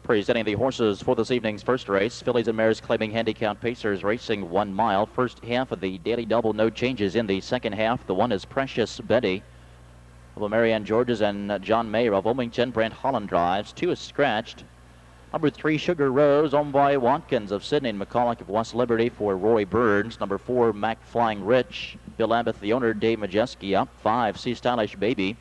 Presenting the horses for this evening's first race, fillies and mares claiming handicap pacers racing 1 mile. First half of the daily double, no changes in the second half. The one is Precious Betty of Marianne Georges and John Mayer of Wilmington. Brent Holland drives. 2 is scratched. Number 3, Sugar Rose, owned by Watkins of Sydney and McCulloch of West Liberty for Roy Burns. Number 4, Mac Flying Rich. Bill Abbott, the owner, Dave Majeski up. 5, Sea Stylish Baby.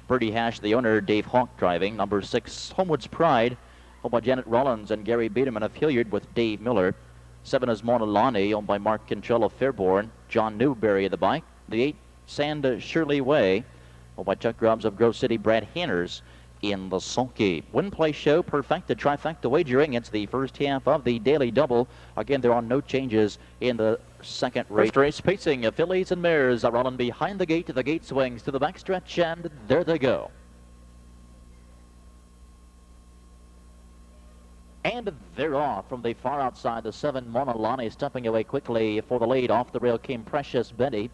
Birdie Hash, the owner, Dave Hawk driving. Number 6, Homewood's Pride, owned by Janet Rollins and Gary Biederman of Hilliard with Dave Miller. 7 is Mona Lonnie, owned by Mark Cantrell of Fairborn. John Newberry of the bike. The 8, Sand Shirley Way, owned by Chuck Grubbs of Grove City. Brad Hanners in the sulky. Win, play, show, perfecta, trifecta wagering. It's the first half of the daily double. Again, there are no changes in the second race. First race pacing, fillies and mares are running behind the gate. The gate swings to the backstretch, and there they go. And they're off from the far outside. The 7, Mona Lonnie, stepping away quickly for the lead. Off the rail came Precious Betty.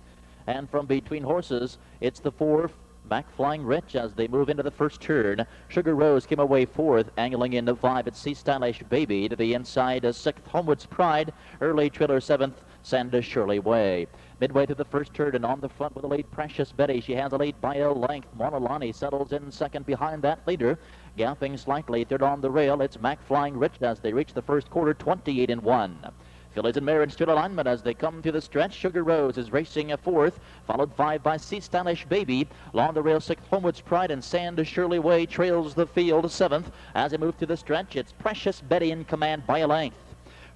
And from between horses, it's the 4, Mac Flying Rich as they move into the first turn. Sugar Rose came away 4th, angling into 5 at Sea Stylish Baby. To the inside, 6th, Homewood's Pride. Early trailer 7th, Sand Shirley Way. Midway through the first turn and on the front with the lead, Precious Betty. She has a lead by a length. Mona Lonnie settles in second behind that leader. Gapping slightly, third on the rail, it's Mac Flying Rich as they reach the first quarter, 28-1. Fillies and mares in straight alignment as they come to the stretch. Sugar Rose is racing 4th, followed 5 by Sea Stylish Baby. Along the rail, 6th, Homewood's Pride, and Sand Shirley Way trails the field 7th. As they move through the stretch, it's Precious Betty in command by a length.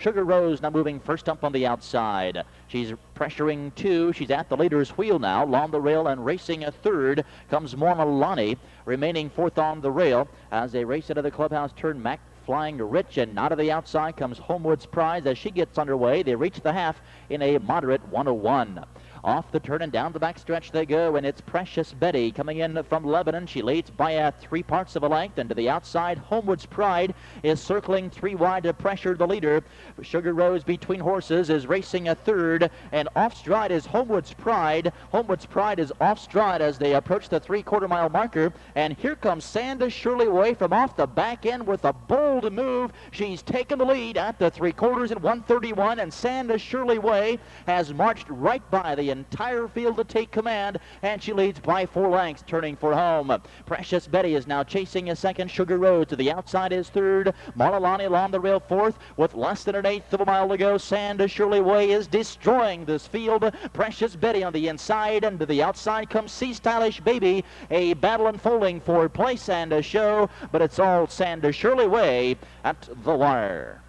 Sugar Rose now moving first up on the outside. She's pressuring 2. She's at the leader's wheel now. Along the rail and racing 3rd comes Mona Lonnie, remaining 4th on the rail. As they race into the clubhouse turn, Mac Flying Rich, and out of the outside comes Homewood's Prize. As she gets underway, they reach the half in a moderate 101. Off the turn and down the back stretch they go, and it's Precious Betty coming in from Lebanon. She leads by 3 parts of a length, and to the outside, Homewood's Pride is circling 3 wide to pressure the leader. Sugar Rose between horses is racing 3rd, and off stride is Homewood's Pride. Homewood's Pride is off stride as they approach the 3/4 mile marker, and here comes Sand Shirley Way from off the back end with a bold move. She's taken the lead at the 3/4 at 1:31, and Sand Shirley Way has marched right by the entire field to take command, and she leads by 4 lengths, turning for home. Precious Betty is now chasing a second. Sugar Rose to the outside is 3rd. Mona Lonnie along the rail 4th with less than 1/8 of a mile to go. Sand Shirley Way is destroying this field. Precious Betty on the inside, and to the outside comes Sea Stylish Baby. A battle unfolding for place and a show, but it's all Sand Shirley Way at the wire.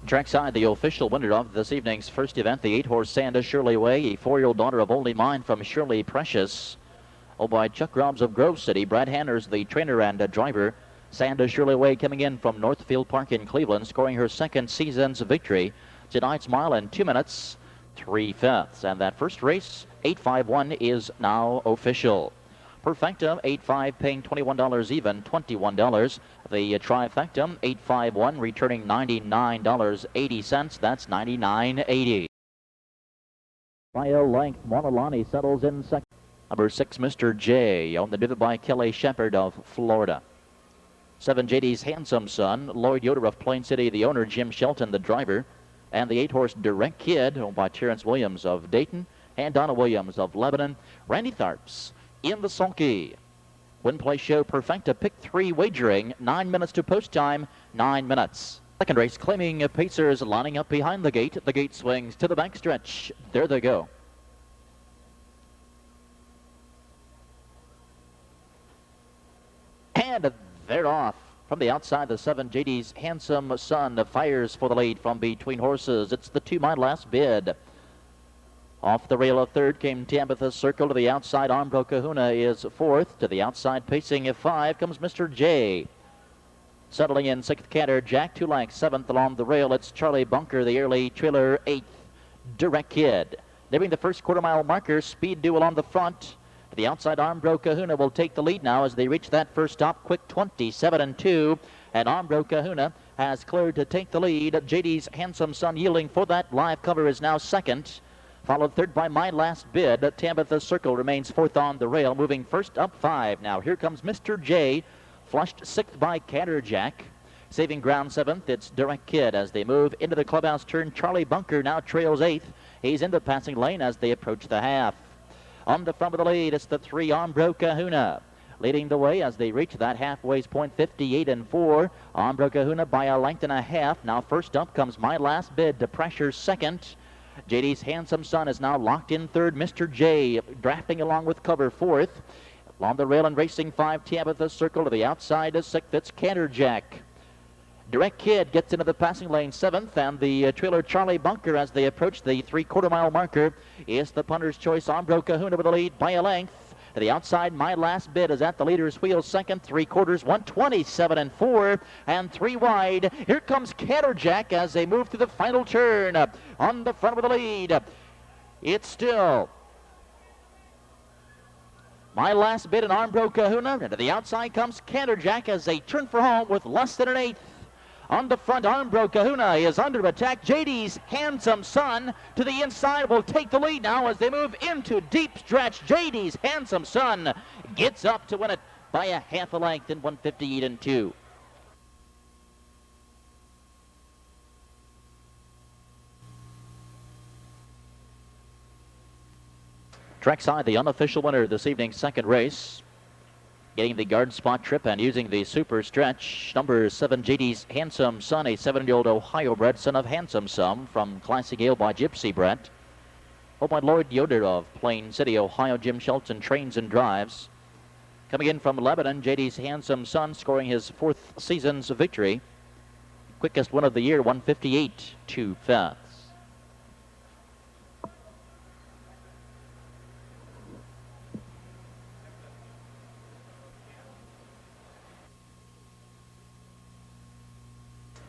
Trackside, the official winner of this evening's first event, the 8-horse Sand Shirley Way, a 4-year-old daughter of Only Mine from Shirley Precious, owned by Chuck Grubbs of Grove City. Brad Hanners, the trainer and driver. Sand Shirley Way coming in from Northfield Park in Cleveland, scoring her second season's victory. Tonight's mile in 2 minutes, 3/5. And that first race, 851, is now official. Perfectum, 8-5, paying $21 even, $21. The trifectum, 851, returning $99.80. That's $99.80. By a length, Mona Lonnie settles in second. Number 6, Mr. J, owned and driven by Kelly Shepard of Florida. 7, JD's Handsome Son, Lloyd Yoder of Plain City, the owner, Jim Shelton, the driver. And the 8-horse Direct Kid, owned by Terrence Williams of Dayton and Donna Williams of Lebanon. Randy Tharps in the sulky. Win, play, show, perfecta, pick 3 wagering. 9 minutes to post time, 9 minutes. Second race claiming pacers lining up behind the gate. The gate swings to the backstretch. There they go. And they're off. From the outside, the 7, JD's Handsome Son fires for the lead from between horses. It's the 2-mile last bid. Off the rail of 3rd came Tabitha Circle. To the outside, Armbro Kahuna is 4th. To the outside, pacing at 5 comes Mr. J. Settling in 6th, Canter Jack, 2 lengths. 7th along the rail, it's Charlie Bunker, the early trailer. 8th, Direct Kid. Nearing the first 1/4 mile marker, Speed Duel on the front. To the outside, Armbro Kahuna will take the lead now as they reach that first stop. Quick 27-2. And Armbro Kahuna has cleared to take the lead. JD's Handsome Son yielding for that live cover is now second. Followed third by My Last Bid. Tabitha Circle remains fourth on the rail, moving first up 5. Now here comes Mr. J, flushed sixth by Catterjack. Saving ground seventh, it's Direct Kid as they move into the clubhouse turn. Charlie Bunker now trails eighth. He's in the passing lane as they approach the half. On the front of the lead, it's the 3 Armbro Kahuna. Leading the way as they reach that halfway point, 58-4. Armbro Kahuna by a length and a half. Now first up comes My Last Bid to pressure second. JD's Handsome Son is now locked in third. Mr. J drafting along with cover fourth. Along the rail and racing 5, Tabitha Circle. To the outside is sixth, it's Catterjack. Direct Kid gets into the passing lane seventh, and the trailer Charlie Bunker as they approach the 3/4 mile marker is the punter's choice. Armbro Kahuna with the lead by a length. To the outside, My Last Bid is at the leader's wheel second. 3/4, 127-4, and 3 wide. Here comes Catterjack as they move to the final turn. On the front with the lead, it's still My Last Bid and Armbro Kahuna. And to the outside comes Catterjack as they turn for home with less than an eighth. On the front, Armbro Kahuna is under attack. JD's Handsome Son to the inside will take the lead now as they move into deep stretch. JD's Handsome Son gets up to win it by a half a length in 158-2. Trackside, the unofficial winner this evening's second race. Getting the guard spot trip and using the super stretch. Number 7, JD's Handsome Son, a 7-year-old Ohio bred son of Handsome Son from Classic Ale by Gypsy Brett. Owned by Lloyd Yoder of Plain City, Ohio. Jim Shelton trains and drives. Coming in from Lebanon, JD's Handsome Son scoring his 4th season's victory. Quickest win of the year, 158-2 fast.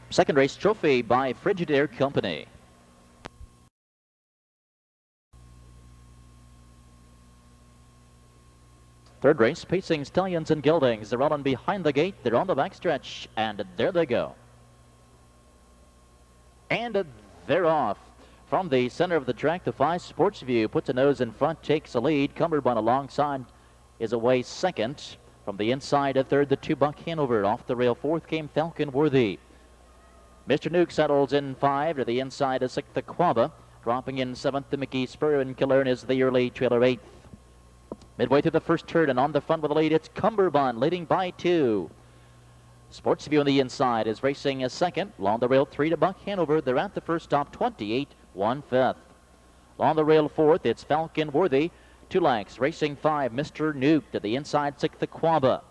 Second race trophy by Frigidaire Company. Third race, pacing Stallions and Geldings. They're running behind the gate. They're on the backstretch, and there they go. And they're off. From the center of the track, the 5 Sports View puts a nose in front, takes a lead. Cumberbund alongside is away second. From the inside of third, the 2 Buck Hanover. Off the rail fourth came Falcon Worthy. Mr. Nuke settles in 5. To the inside is 6th, the Quaba. Dropping in 7th, the Mickey Spur, and Killern is the early trailer 8th. Midway through the first turn and on the front with the lead, it's Cumberbund leading by 2. Sports View on the inside is racing a second. Along the rail 3 to Buck Hanover. They're at the first stop, 28-1 fifth. Along the rail fourth, it's Falcon Worthy. 2 lengths, racing 5, Mr. Nuke. To the inside, 6th, the Quaba.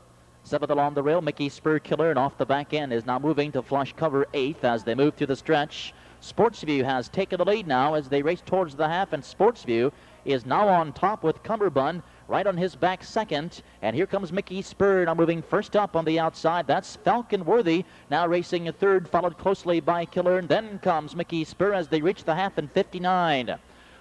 7th along the rail, Mickey Spur Killern off the back end is now moving to flush cover 8th as they move through the stretch. Sports View has taken the lead now as they race towards the half, and Sports View is now on top with Cumberbund right on his back second. And here comes Mickey Spur now moving first up on the outside. That's Falcon Worthy now racing a third, followed closely by Killern. Then comes Mickey Spur as they reach the half in 59.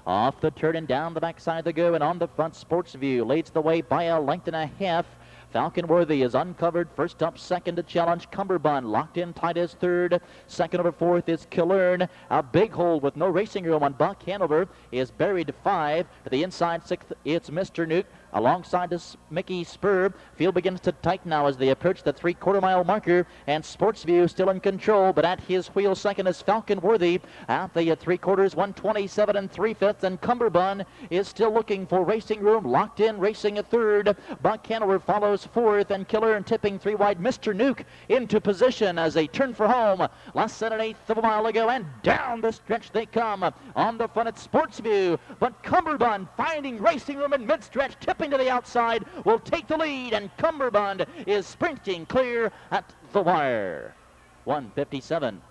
Off the turn and down the backside they go, and on the front, Sports View leads the way by a length and a half. Falcon Worthy is uncovered. First up, second to challenge. Cumberbund locked in tight as third. Second over fourth is Killern. A big hole with no racing room on Buck Hanover is buried 5. To the inside, 6th, it's Mr. Nuke. Alongside this Mickey Spur. Field begins to tighten now as they approach the 3/4 mile marker, and Sports View still in control, but at his wheel second is Falcon Worthy. At the 3/4, 127 3/5, and Cumberbund is still looking for racing room, locked in, racing a third. Buck Hanover follows fourth, and Killern tipping 3 wide. Mr. Nuke into position as they turn for home. Less than an eighth of a mile to go, and down the stretch they come. On the front, it's Sports View, but Cumberbund finding racing room in mid-stretch, tipping to the outside, will take the lead, and Cumberbund is sprinting clear at the wire. 157.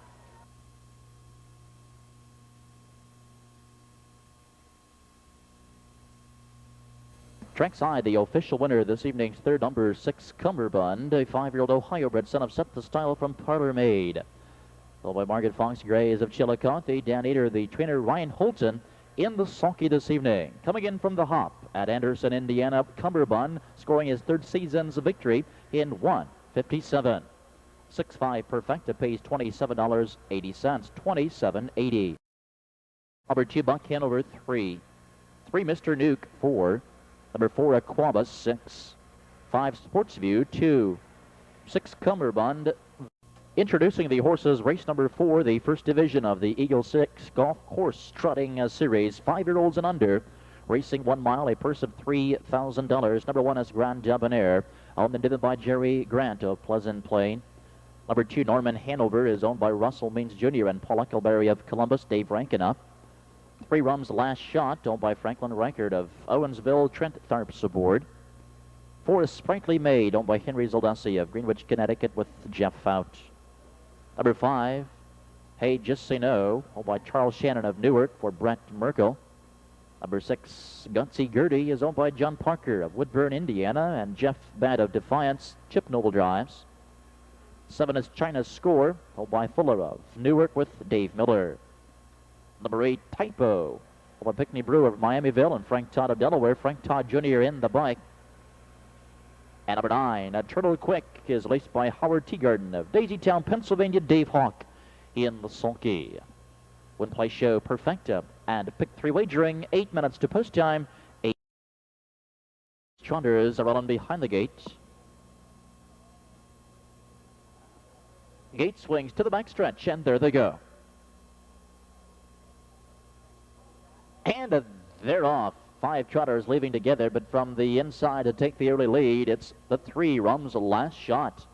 Trackside, the official winner this evening's third, number 6 Cumberbund, a 5-year-old Ohio-bred son of Set the Style from Parlor Maid. Followed by Margaret Fox Gray is of Chillicothe. Dan Eater, the trainer Ryan Holton, in the sulky this evening. Coming in from the hop at Anderson, Indiana, Cumberbund, scoring his third season's victory in 1:57. 6.5 Perfecta pays $27.80, $27.80. Number 2, Buck Hanover, 3. 3, Mr. Nuke, 4. Number 4, Aquaba, 6. 5, Sports View, 2. 6, Cumberbund. Introducing the horses, race number 4, the first division of the Eagle 6 Golf Course Trotting Series, 5-year-olds and under. Racing 1 mile, a purse of $3,000. Number 1 is Grand Debonair, owned and driven by Jerry Grant of Pleasant Plain. Number 2, Norman Hanover, is owned by Russell Means Jr. and Paul Huckleberry of Columbus, Dave Rankina. 3, Rum's Last Shot, owned by Franklin Reichert of Owensville, Trent Tharps aboard. 4 is Sprightly Maid, owned by Henry Zaldessi of Greenwich, Connecticut, with Jeff Fout. Number 5, Hey Just Say No, owned by Charles Shannon of Newark for Brett Merkel. Number 6, Gutsy Gertie, is owned by John Parker of Woodburn, Indiana, and Jeff Badd of Defiance, Chip Noble drives. 7 is China's Score, owned by Fuller of Newark with Dave Miller. Number 8, Typo, owned by Pickney Brew of Miamiville and Frank Todd of Delaware, Frank Todd Jr. in the bike. And number 9, Turtle Quick, is laced by Howard Teagarden of Daisytown, Pennsylvania, Dave Hawk in the sulky. Win play show Perfecta and pick 3 wagering, 8 minutes to post time. 8 Chonders are rolling behind the gate. Gate swings to the backstretch, and there they go. And they're off. 5 trotters leaving together, but from the inside to take the early lead, it's the 3, Rum's Last Shot.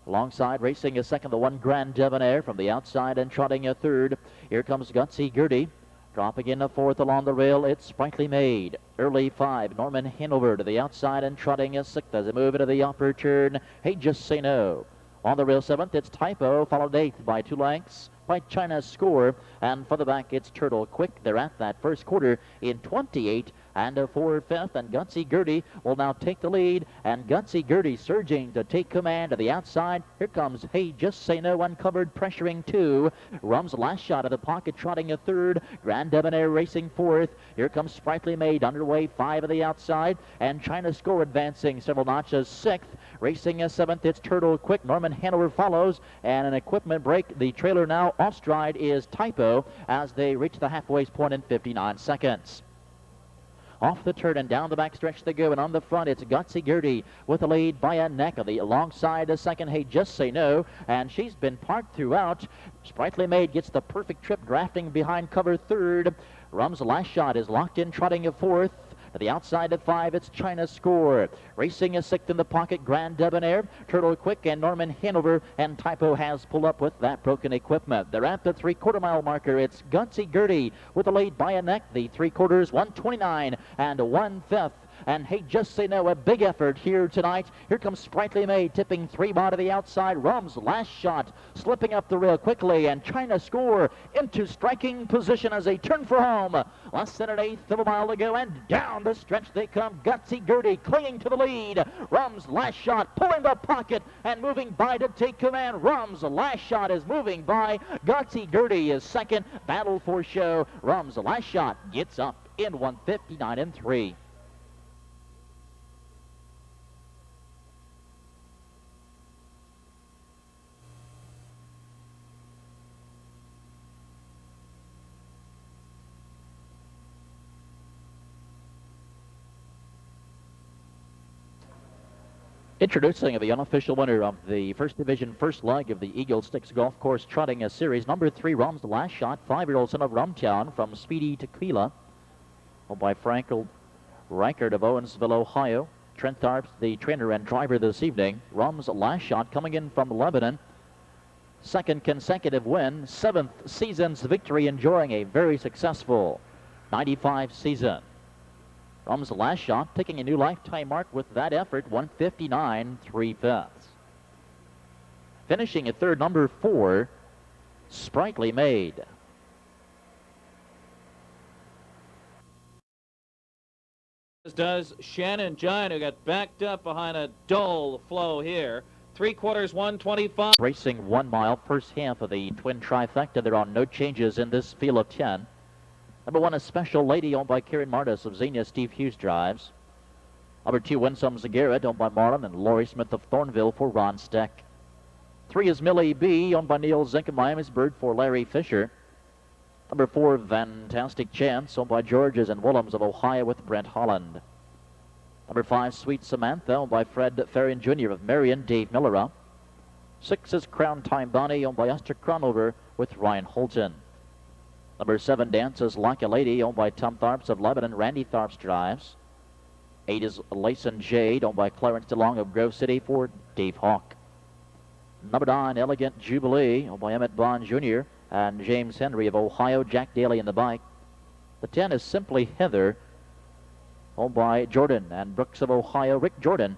Alongside, racing a second, the 1, Grand Debonair from the outside, and trotting a third. Here comes Gutsy Gertie. Dropping in a 4th along the rail, it's Sprightly Maid. Early 5, Norman Hanover to the outside, and trotting a 6th as they move into the upper turn. Hey Just Say No. On the rail 7th, it's Typo, followed 8th by 2 lengths by China's Score, and for the back it's Turtle Quick. They're at that first quarter in 28 and a 4/5, and Gutsy Gertie will now take the lead, and Gutsy Gertie surging to take command to the outside. Here comes Hey Just Say No, uncovered, pressuring 2. Rum's Last Shot of the pocket, trotting a 3rd. Grand Debonair racing 4th. Here comes Sprightly Maid underway, 5 of the outside, and China's Score advancing several notches, 6th. Racing a 7th, it's Turtle Quick. Norman Hanover follows, and an equipment break. The trailer now off stride is Typo as they reach the halfway point in 59 seconds. Off the turn and down the backstretch they go, and on the front it's Gutsy Gertie with the lead by a neck. Of the alongside the second, Hey Just Say No, and she's been parked throughout. Sprightly Maid gets the perfect trip, drafting behind cover 3rd. Rum's Last Shot is locked in, trotting a 4th. To the outside at 5, it's China's Score. Racing a 6th in the pocket, Grand Debonair, Turtle Quick, and Norman Hanover, and Typo has pulled up with that broken equipment. They're at the 3/4 mile marker. It's Gutsy Gertie with the lead by a neck. The 3/4, 1:29 and 1/5. And Hey Just Say No, a big effort here tonight. Here comes Sprightly Maid, tipping 3 bar to the outside. Rum's Last Shot slipping up the rail quickly, and China Score into striking position as they turn for home. Less than an 1/8 of a mile to go, and down the stretch they come. Gutsy Gertie clinging to the lead. Rum's Last Shot pulling the pocket and moving by to take command. Rum's Last Shot is moving by. Gutsy Gertie is second. Battle for show. Rum's Last Shot gets up in 1:59 and 3. Introducing the unofficial winner of the first division first leg of the Eagle Sticks Golf Course Trotting Series, number 3, Rum's Last Shot, 5-year-old son of Rumtown from Speedy Tequila, owned by Frank Reichert of Owensville, Ohio. Trent Tharps, the trainer and driver this evening. Rum's Last Shot coming in from Lebanon. Second consecutive win, 7th season's victory, enjoying a very successful 95 season. Rum's Last Shot taking a new lifetime mark with that effort, 1:59 3/5. Finishing at 3rd, number 4, Sprightly Maid. As does Shannon Giant, who got backed up behind a dull flow here. 3/4, 1:25. Racing 1 mile, first half of the twin trifecta. There are no changes in this field of 10. Number 1 is Special Lady, owned by Karen Martis of Xenia. Steve Hughes drives. Number 2, Winsome's Garrett, owned by Marlon and Lori Smith of Thornville for Ron Steck. 3 is Millie B, owned by Neil Zink of Miami's Bird for Larry Fisher. Number 4, Fantastic Chance, owned by Georges and Willems of Ohio with Brent Holland. Number 5, Sweet Samantha, owned by Fred Farron Jr. of Marion, Dave Millera. 6 is Crown Time Bonnie, owned by Esther Cronover with Ryan Holton. Number 7, Dances Like a Lady, owned by Tom Tharps of Lebanon, Randy Tharps drives. 8 is Layson Jade, owned by Clarence DeLong of Grove City for Dave Hawk. Number 9, Elegant Jubilee, owned by Emmett Bond Jr. and James Henry of Ohio, Jack Daly in the bike. The 10 is Simply Heather, owned by Jordan and Brooks of Ohio, Rick Jordan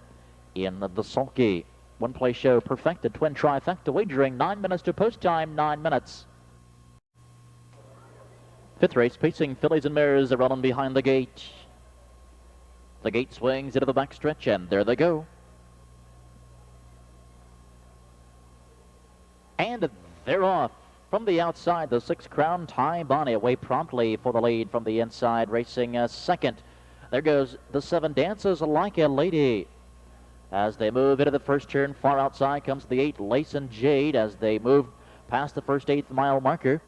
in the sulky. One-play show perfected, twin trifecta wagering, 9 minutes to post time, 9 minutes. 5th race, pacing fillies and mares are running behind the gate. The gate swings into the backstretch, and there they go. And they're off. From the outside, the 6 Crown Time Bonnie away promptly for the lead from the inside, racing second. There goes the 7, Dances Like a Lady. As they move into the first turn, far outside comes the 8, Layson Jade, as they move past the first 8th mile marker.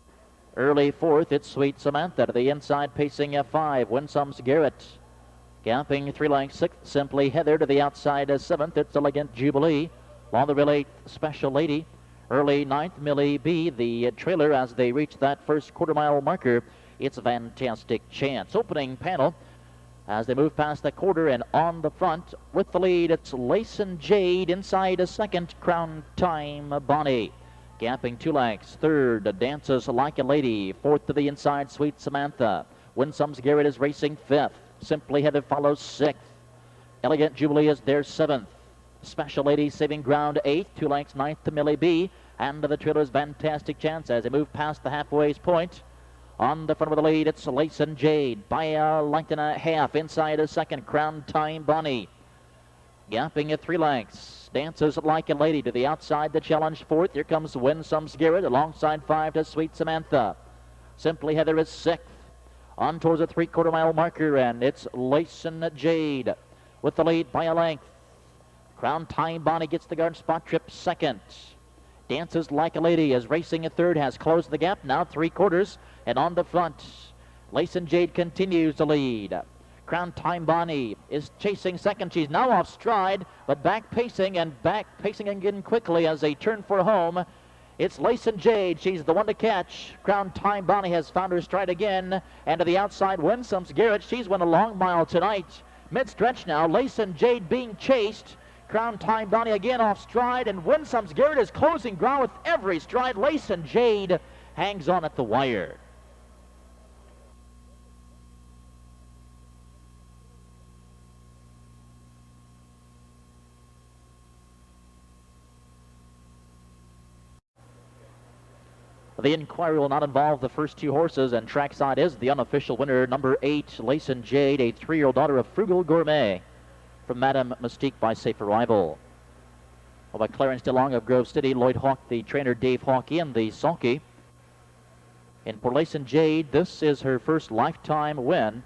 Early 4th, it's Sweet Samantha. To the inside, pacing F5, Winsome's Garrett. Gapping 3 lengths, 6th, Simply Heather. To the outside, 7th, it's Elegant Jubilee. Along the rail 8th, Special Lady. Early 9th, Millie B. The trailer as they reach that first quarter-mile marker, it's a Fantastic Chance. Opening panel as they move past the quarter, and on the front with the lead, it's Layson Jade. Inside a second, Crown Time Bonnie. Gapping 2 lengths. 3rd, Dances Like a Lady. 4th to the inside, Sweet Samantha. Winsome's Garrett is racing 5th. Simply Heather follows 6th. Elegant Jubilee is there 7th. Special Lady saving ground 8th. 2 lengths, 9th to Millie B. And the trailer's Fantastic Chance as they move past the halfway point. On the front with the lead, it's Layson Jade by a length and a half. Inside a second, Crown Time Bonnie. Gapping at 3 lengths. Dances Like a Lady. To the outside, the challenge 4th. Here comes Winsome's Garrett alongside 5 to Sweet Samantha. Simply Heather is 6th. On towards a 3/4 mile marker, and it's Layson Jade with the lead by a length. Crown Time Bonnie gets the guard spot trip 2nd. Dances Like a Lady is racing at 3rd, has closed the gap, now 3/4, and on the front, Layson Jade continues to lead. Crown Time Bonnie is chasing 2nd. She's now off stride, but back pacing again quickly as they turn for home. It's Layson Jade. She's the one to catch. Crown Time Bonnie has found her stride again, and to the outside, Winsome's Garrett. She's won a long mile tonight. Mid-stretch now, Layson Jade being chased. Crown Time Bonnie again off stride, and Winsome's Garrett is closing ground with every stride. Layson Jade hangs on at the wire. The inquiry will not involve the first 2 horses, and trackside is the unofficial winner, number 8, Layson Jade, a 3-year-old daughter of Frugal Gourmet from Madame Mystique by Safe Arrival. By Clarence DeLong of Grove City, Lloyd Hawk, the trainer, Dave Hawk in the sulky. And for Layson Jade, this is her first lifetime win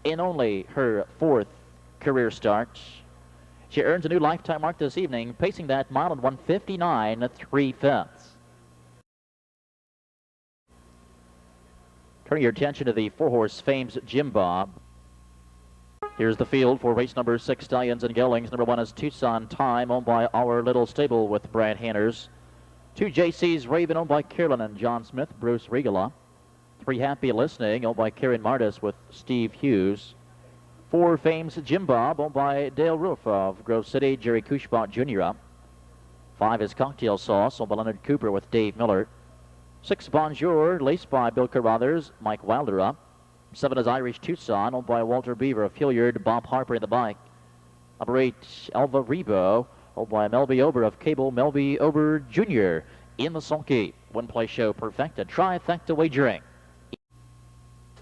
in only her 4th career start. She earns a new lifetime mark this evening, pacing that mile at 1:59 3/5. Turning your attention to the 4-horse Fame's Jim Bob. Here's the field for race number 6, Stallions and Geldings. Number 1 is Tucson Time, owned by Our Little Stable with Brad Hanners. 2, JC's Raven, owned by Carolyn and John Smith, Bruce Regala. 3, Happy Listening, owned by Karen Martis with Steve Hughes. 4, Fame's Jim Bob, owned by Dale Roof of Grove City, Jerry Kushbot Jr. 5 is Cocktail Sauce, owned by Leonard Cooper with Dave Miller. 6, Bonjour, laced by Bill Carruthers, Mike Wilder. 7 is Irish Tucson, owned by Walter Beaver of Hilliard, Bob Harper in the bike. Number 8, Elva Rebo, owned by Melby Ober of Cable, Melby Ober Jr. in the sulky. One-play show perfected, trifecta wagering.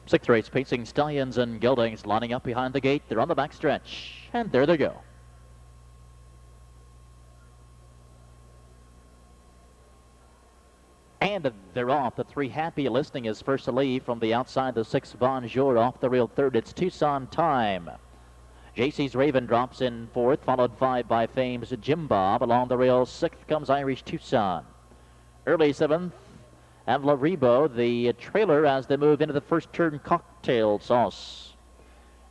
6th race, pacing Stallions and Geldings lining up behind the gate. They're on the backstretch, and there they go. And they're off. The 3 Happy Listening is first to leave from the outside. The 6 Bonjour off the rail third. It's Tucson Time. JC's Raven drops in fourth, followed 5 by Fame's Jim Bob. Along the rail, 6th comes Irish Tucson. Early 7th, Avila Rebo, the trailer as they move into the first turn, Cocktail Sauce.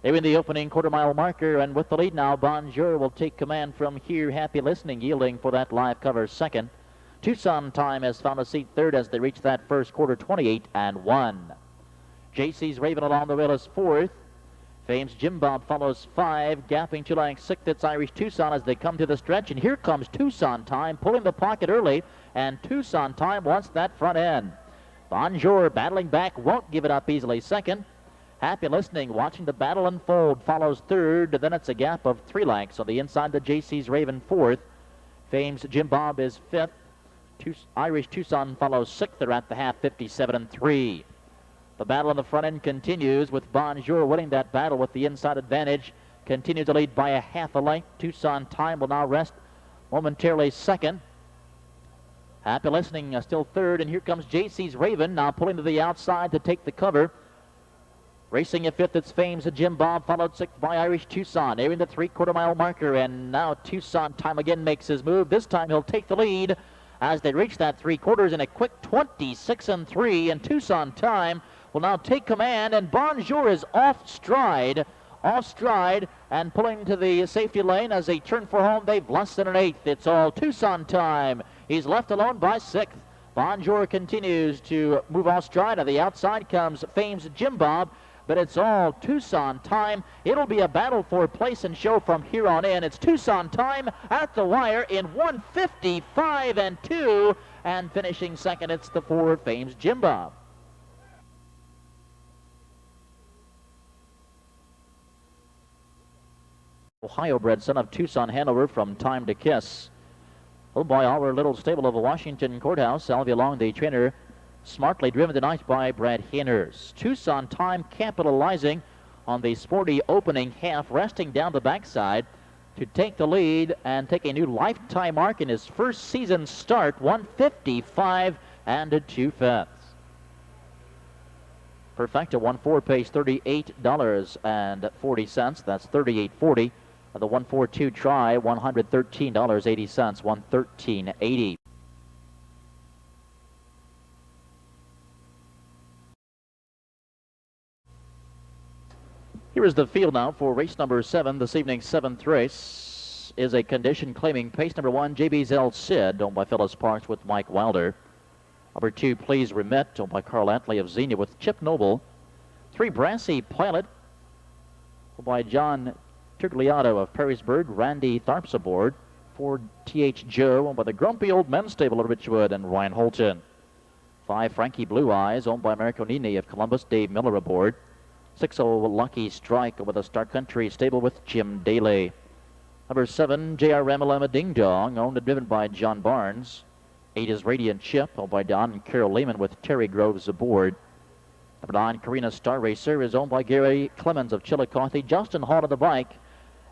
They're in the opening quarter-mile marker, and with the lead now, Bonjour will take command from here. Happy Listening yielding for that live cover second. Tucson Time has found a seat third as they reach that first quarter, 28-1. JC's Raven along the rail is fourth. Fame's Jim Bob follows 5, gapping 2 lengths 6th. It's Irish Tucson as they come to the stretch, and here comes Tucson Time, pulling the pocket early, and Tucson Time wants that front end. Bonjour battling back, won't give it up easily second. Happy Listening, watching the battle unfold, follows third. Then it's a gap of 3 lengths on the inside. The JC's Raven fourth. Fame's Jim Bob is fifth. Irish Tucson follows sixth. They're at the half, 57-3. The battle on the front end continues with Bonjour winning that battle with the inside advantage. Continues to lead by a half a length. Tucson Time will now rest momentarily second. Happy Listening still third, and here comes JC's Raven now pulling to the outside to take the cover. Racing at fifth, it's Fame's Jim Bob, followed sixth by Irish Tucson. Nearing the 3/4 mile marker, and now Tucson Time again makes his move. This time he'll take the lead as they reach that 3/4 in a quick 26-3, and Tucson Time will now take command, and Bonjour is off stride, and pulling to the safety lane as they turn for home. They've less than an eighth. It's all Tucson Time. He's left alone by sixth. Bonjour continues to move off stride. On the outside comes Fame's Jim Bob, but it's all Tucson Time. It'll be a battle for place and show from here on in. It's Tucson Time at the wire in 1:55-2, and finishing second, it's the 4 Fame's Jim Bob. Ohio-bred son of Tucson, Hanover, from Time to Kiss. Oh boy, our little stable of a Washington Courthouse. Salvia Long, the trainer, smartly driven tonight by Brad Hainers. Tucson Time capitalizing on the sporty opening half, resting down the backside to take the lead and take a new lifetime mark in his first season start, 1:55 2/5. Perfecta 1-4 pays $38.40. That's $38.40. The 1-4-2 try, $113.80. $113.80. Here is the field now for race number 7. This evening's 7th race is a condition claiming pace number 1, JB's El Cid, owned by Phyllis Parks with Mike Wilder. Number 2, Please Remit, owned by Carl Antley of Xenia with Chip Noble. 3, Brassy Pilot, owned by John Turgliato of Perrysburg, Randy Tharps aboard. 4, T.H. Joe, owned by the Grumpy Old Men's Stable of Richwood and Ryan Holton. 5, Frankie Blue Eyes, owned by Americo Nini of Columbus, Dave Miller aboard. 6, Lucky Strike with a Star Country stable with Jim Daly. Number 7, J.R. Ramalama Ding Dong, owned and driven by John Barnes. 8 is Radiant Chip, owned by Don and Carol Lehman with Terry Groves aboard. Number 9, Karina Star Racer, is owned by Gary Clemens of Chillicothe, Justin Hall on the bike.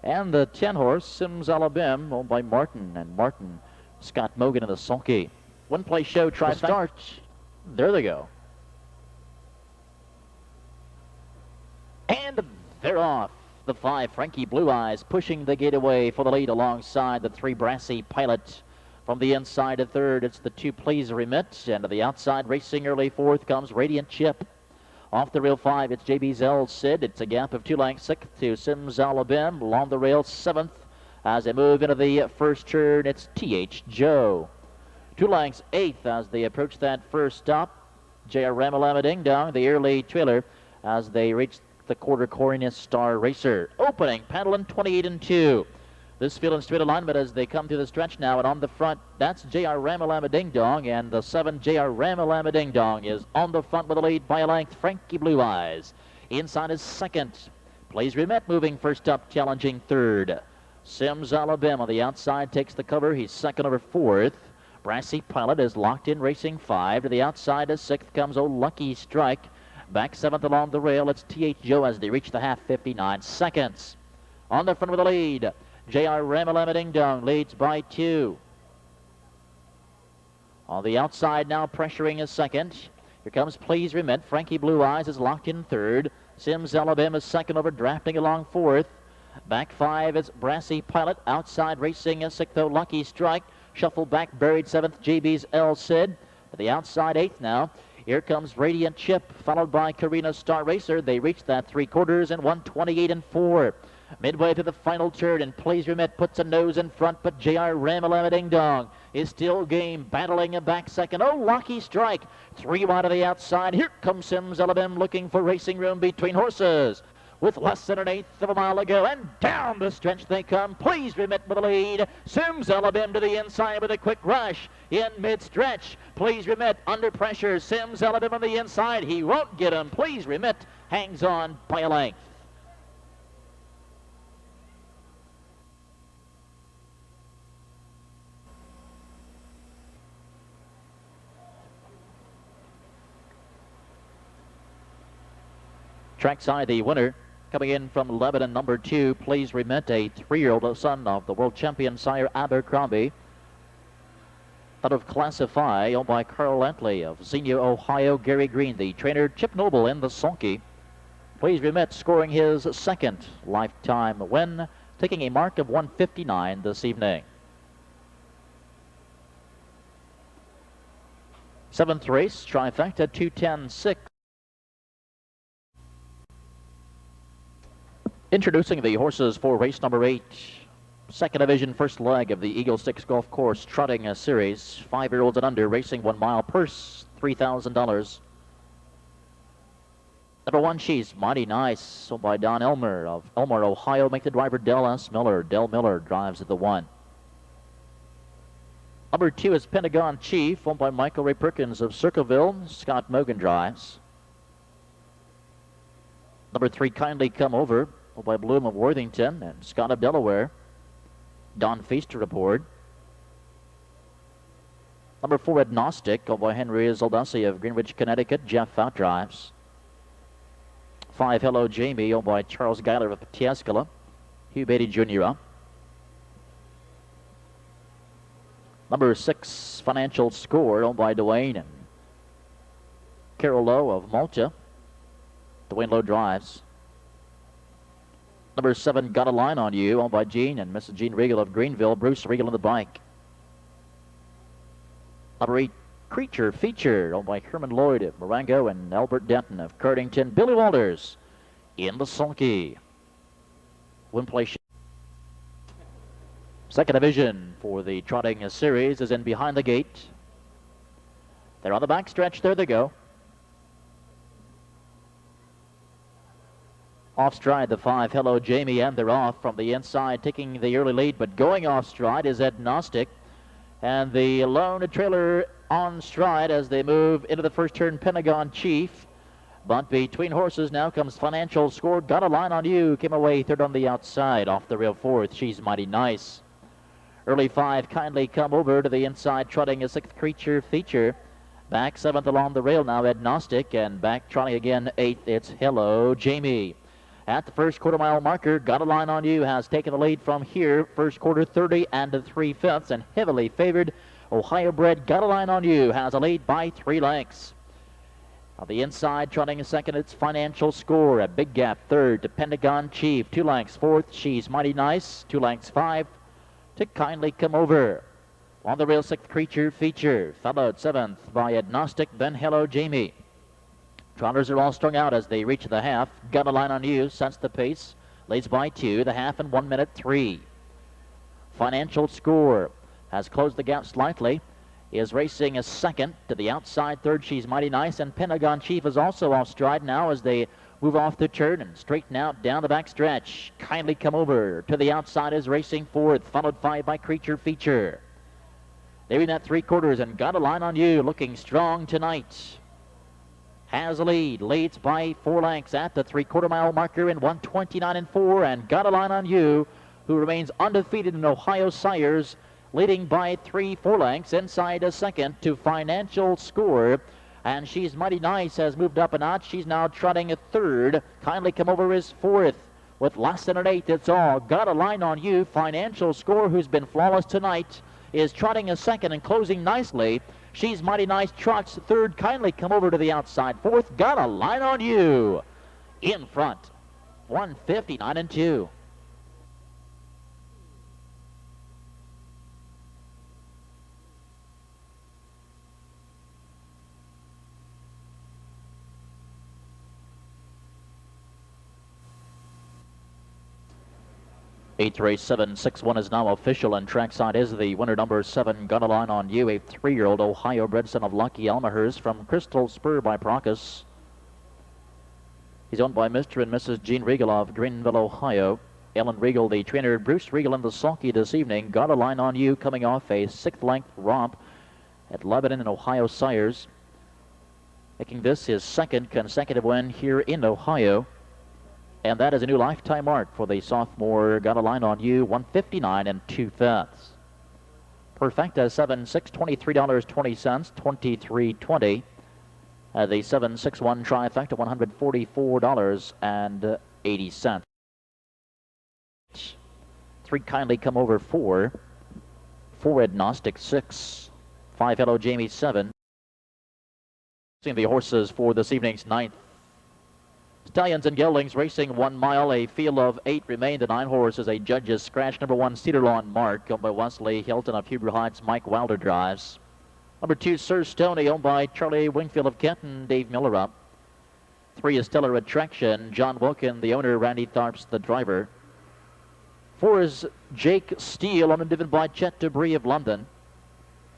And the 10 horse, Sims Alabim, owned by Martin and Martin, Scott Mogan and the Sulky. One play show, try start. There they go. And they're off. The 5, Frankie Blue Eyes, pushing the gate away for the lead alongside the 3, Brassy Pilot. From the inside to third, it's the 2, Please Remit. And to the outside, racing early fourth, comes Radiant Chip. Off the rail 5, it's JB's El Cid. It's a gap of 2 lengths, 6th to Sims Alabim. Along the rail 7th. As they move into the first turn, it's T.H. Joe. 2 lengths, 8th as they approach that first stop. J.R. Ramalama Ding Dong, the early trailer, as they reach the quarter Corina Star Racer. Opening, paddling 28-2. This field in straight alignment as they come to the stretch now, and on the front, that's J.R. Ramalama Ding Dong, and the 7, J.R. Ramalama Ding Dong, is on the front with a lead by a length, Frankie Blue Eyes. Inside is second. Please Remit moving first up, challenging third. Sims Alabama on the outside takes the cover. He's second over fourth. Brassy Pilot is locked in, racing 5. To the outside as 6th comes Lucky Strike. Back 7th along the rail, it's T.H. Joe as they reach the half, 59 seconds. On the front with the lead, J.R. Ramalama Ding Dong leads by 2. On the outside now, pressuring a second. Here comes Please Remit. Frankie Blue Eyes is locked in third. Sims Alabama is second over, drafting along fourth. Back five is Brassy Pilot. Outside racing a sixth, though, Lucky Strike. Shuffled back, buried seventh, JB's El Cid. To the outside eighth now. Here comes Radiant Chip, followed by Karina Star Racer. They reach that 3/4 in 1:28 and 4. Midway to the final turn, and Please Remit puts a nose in front, but J.R. Ramalama Ding Dong is still game, battling a back second. Oh, Lucky Strike, 3 wide of the outside. Here comes Sims Alabama looking for racing room between horses. With less than an eighth of a mile to go, and down the stretch they come. Please Remit with the lead. Sims Alabama to the inside with a quick rush in mid-stretch. Please Remit under pressure. Sims Alabama on the inside. He won't get him. Please Remit hangs on by a length. Trackside, the winner coming in from Lebanon, number 2, Please Remit, a 3-year-old son of the world champion sire Abercrombie. Out of Classify, owned by Carl Lantley of Xenia, Ohio. Gary Green, the trainer. Chip Noble in the sulky. Please Remit scoring his second lifetime win, taking a mark of 159 this evening. 7th race, trifecta, 2:10.6. Introducing the horses for race number 8, second division, first leg of the Eagle Six Golf Course Trotting Series. 5-year-olds and under, racing 1 mile, purse $3,000. Number 1, She's Mighty Nice, sold by Don Elmer of Elmer, Ohio. Make the driver Del S. Miller. Del Miller drives at the 1. Number 2 is Pentagon Chief, owned by Michael Ray Perkins of Circleville. Scott Mogan drives. Number 3, Kindly Come Over, owned by Bloom of Worthington and Scott of Delaware. Don Feaster aboard. Number 4, Agnostic, owned by Henry Zaldassi of Greenwich, Connecticut. Jeff Fout drives. 5, Hello Jamie, owned by Charles Geiler of Tiascala. Hugh Beatty Jr. Number 6, Financial Score, owned by Dwayne and Carol Lowe of Malta. Dwayne Lowe drives. Number 7, Got a Line on You, owned by Gene and Mrs. Jean Regal of Greenville. Bruce Regal on the bike. Number 8, Creature Feature, owned by Herman Lloyd of Marengo and Albert Denton of Cardington. Billy Walters in the sulky. Win place. Second division for the Trotting Series is in behind the gate. They're on the back stretch. There they go. Off stride, the 5, Hello Jamie, and they're off from the inside, taking the early lead, but going off stride is Agnostic. And the lone trailer on stride as they move into the first turn, Pentagon Chief. But between horses now comes Financial Score. Got a Line on You, came away third on the outside. Off the rail 4th, She's Mighty Nice. Early 5, Kindly Come Over to the inside, trotting a 6th, Creature Feature. Back 7th along the rail now, Agnostic, and back trotting again 8th, it's Hello Jamie. At the first quarter-mile marker, Got a Line on You has taken the lead from here. First quarter 30 and 3/5, and heavily favored Ohio-bred Got a Line on You has a lead by 3 lengths. On the inside, trotting a second, it's Financial Score. A big gap third to Pentagon Chief. 2 lengths 4th, She's Mighty Nice. 2 lengths 5 to Kindly Come Over. On the rail 6th, Creature Feature. Followed 7th by Agnostic, then Hello Jamie. Trotters are all strung out as they reach the half. Got a Line on You sets the pace. Leads by 2, the half in 1:03. Financial Score has closed the gap slightly. Is racing a second to the outside third, She's Mighty Nice, and Pentagon Chief is also off stride now as they move off the turn and straighten out down the back stretch. Kindly Come Over to the outside is racing 4th, followed 5 by Creature Feature. They're in that 3/4, and Got a Line on You looking strong tonight. Has a lead, leads by 4 lengths at the 3/4-mile marker in 1:29 and 4, and Got a Line on You, who remains undefeated in Ohio Sires, leading by 3-4 lengths inside a second to Financial Score. And She's Mighty Nice has moved up a notch. She's now trotting a 3rd. Kindly Come Over is 4th. With less than an 8th, it's all Got a Line on You. Financial Score, who's been flawless tonight, is trotting a second and closing nicely. She's Mighty Nice Trucks. Third, Kindly Come Over to the outside. Fourth, Got a Line on You. In front, 159 and 2. Eighth race, 7-6-1 is now official, and trackside is the winner, number 7, Got a Line on You, a 3-year-old Ohio bred son of Lucky Elmhurst from Crystal Spur by Procus. He's owned by Mr. and Mrs. Gene Regal of Greenville, Ohio. Ellen Regal, the trainer, Bruce Regal in the sulky this evening. Got a Line on You coming off a 6th length romp at Lebanon and Ohio Sires, making this his 2nd consecutive win here in Ohio. And that is a new lifetime mark for the sophomore. Got a Line on You, 159 and 2/5. Perfecta 7-6, $23.20, 23.20. The 7-6-1 trifecta, $144.80. 3 Kindly Come Over 4. 4 Agnostic 6. 5 Hello Jamie 7. Seeing the horses for this evening's 9th. Stallions and Geldings racing 1 mile. A field of 8 remain. The 9 horses. A judge's scratch. Number 1, Cedar Lawn Mark, owned by Wesley Hilton of Huber Heights. Mike Wilder drives. Number 2, Sir Stoney, owned by Charlie Wingfield of Kenton. Dave Miller up. 3 is Stellar Attraction. John Wilkin, the owner. Randy Tharps, the driver. 4 is Jake Steele, owned and driven by Chet Debris of London.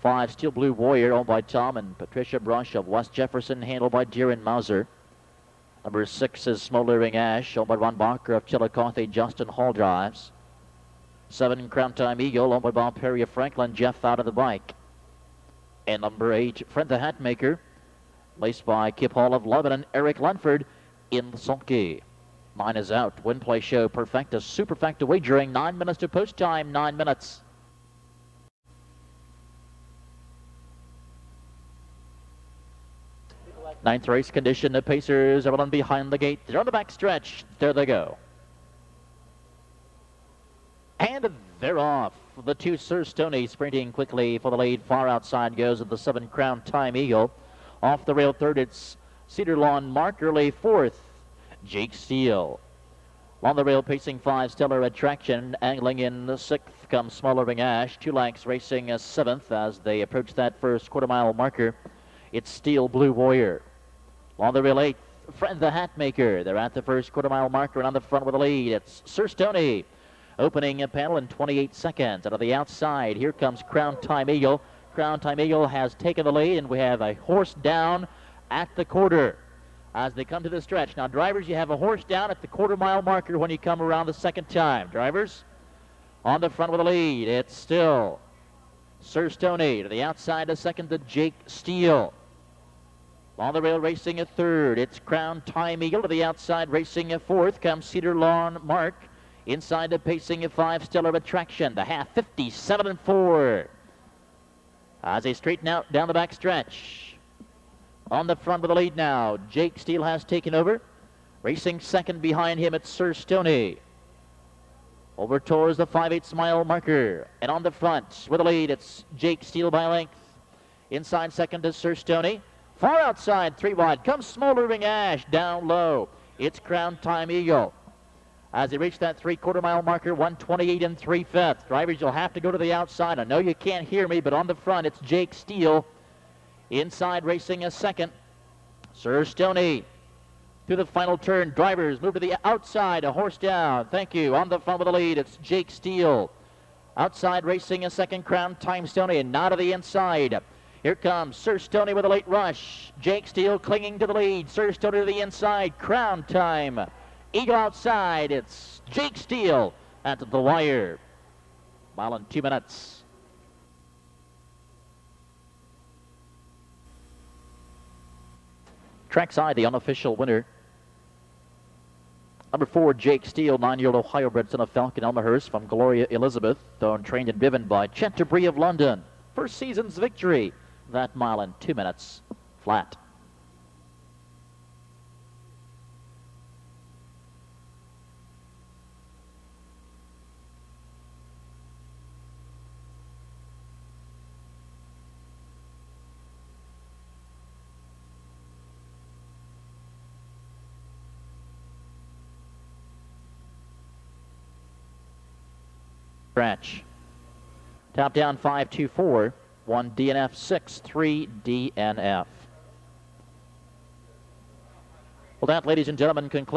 5, Steel Blue Warrior, owned by Tom and Patricia Brush of West Jefferson, handled by Darren Mauser. Number 6 is Smoldering Ash, owned by Ron Barker of Chillicothe. Justin Hall drives. 7, Crown Time Eagle, owned by Bob Perry of Franklin. Jeff out of the bike. And number 8, Fred the Hatmaker, laced by Kip Hall of Lebanon. Eric Lenford in the sulky. 9 is out. Win Play Show Perfecta Superfecta wagering. 9 minutes to post time. 9 minutes. Ninth race condition. The Pacers are on behind the gate. They're on the back stretch. There they go. And they're off. The 2 Sir Stoney sprinting quickly for the lead. Far outside goes the 7 Crown Time Eagle. Off the rail 3rd, it's Cedar Lawn Mark. Early 4th, Jake Steele. On the rail pacing 5, Stellar Attraction. Angling in the 6th comes Smoldering Ash. 2 lengths racing 7th as they approach that first quarter-mile marker. It's Steel Blue Warrior. On the rail 8th, Fred the Hatmaker. They're at the first quarter-mile marker, and on the front with the lead, it's Sir Stoney. Opening a panel in 28 seconds. Out of the outside, here comes Crown Time Eagle. Crown Time Eagle has taken the lead, and we have a horse down at the quarter as they come to the stretch. Now, drivers, you have a horse down at the quarter-mile marker when you come around the second time. Drivers, on the front with the lead, it's still Sir Stoney. To the outside, a second to Jake Steele. On the rail racing a 3rd, it's Crown Time Eagle. To the outside racing a 4th comes Cedar Lawn Mark. Inside the pacing a 5, Stellar Attraction. The half, 57 and 4. As they straighten out down the back stretch. On the front with the lead now, Jake Steele has taken over. Racing 2nd behind him, it's Sir Stoney. Over towards the 5/8 mile marker. And on the front with the lead, it's Jake Steele by length. Inside 2nd is Sir Stoney. Far outside, 3 wide, comes Smoldering Ash down low. It's Crown Time Eagle. As they reach that 3/4 mile marker, 128 and 3/5. Drivers, you'll have to go to the outside. I know you can't hear me, but on the front, it's Jake Steele. Inside racing a 2nd, Sir Stoney. To the final turn, drivers move to the outside, a horse down. Thank you. On the front with the lead, it's Jake Steele. Outside racing a 2nd, Crown Time Stoney, and now to the inside. Here comes Sir Stoney with a late rush. Jake Steele clinging to the lead. Sir Stoney to the inside. Crown Time Eagle outside. It's Jake Steele at the wire. Mile in 2 minutes. Trackside, the unofficial winner. Number 4, Jake Steele, 9-year-old Ohio bred son of Falcon Elmhurst from Gloria Elizabeth, owned, trained, and driven by Chet Debris of London. First season's victory. That mile in 2 minutes flat. Stretch. Top down 5-2-4. 1 DNF, 6-3 DNF. Well, that, ladies and gentlemen, concludes